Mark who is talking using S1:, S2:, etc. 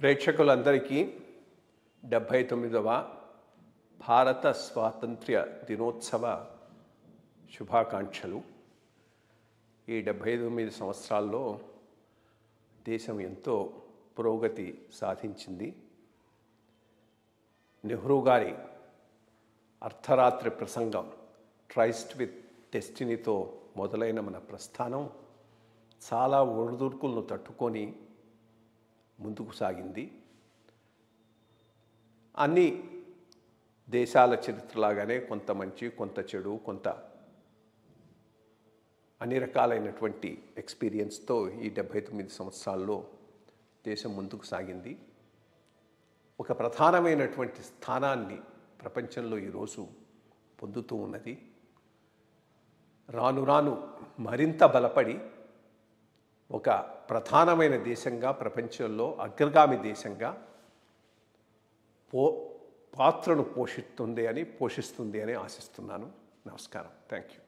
S1: ప్రేక్షకులందరికీ 79వ భారత స్వాతంత్ర్య దినోత్సవ శుభాకాంక్షలు. ఈ 79 సంవత్సరాల్లో దేశం ఎంతో పురోగతి సాధించింది. నెహ్రూ గారి అర్ధరాత్రి ప్రసంగం ట్రైస్ట్ విత్ డెస్టినీతో మొదలైన మన ప్రస్థానం చాలా ఒడిదుడుకులను తట్టుకొని ముందుకు సాగింది. అన్ని దేశాల చరిత్రలాగానే కొంత మంచి, కొంత చెడు, కొంత అన్ని రకాలైనటువంటి ఎక్స్పీరియన్స్తో ఈ 79 సంవత్సరాల్లో దేశం ముందుకు సాగింది. ఒక ప్రధానమైనటువంటి స్థానాన్ని ప్రపంచంలో ఈరోజు పొందుతూ ఉన్నది. రాను రాను మరింత బలపడి ఒక ప్రధానమైన దేశంగా, ప్రపంచంలో అగ్రగామి దేశంగా పాత్రను పోషిస్తుంది అని ఆశిస్తున్నాను. నమస్కారం. Thank you.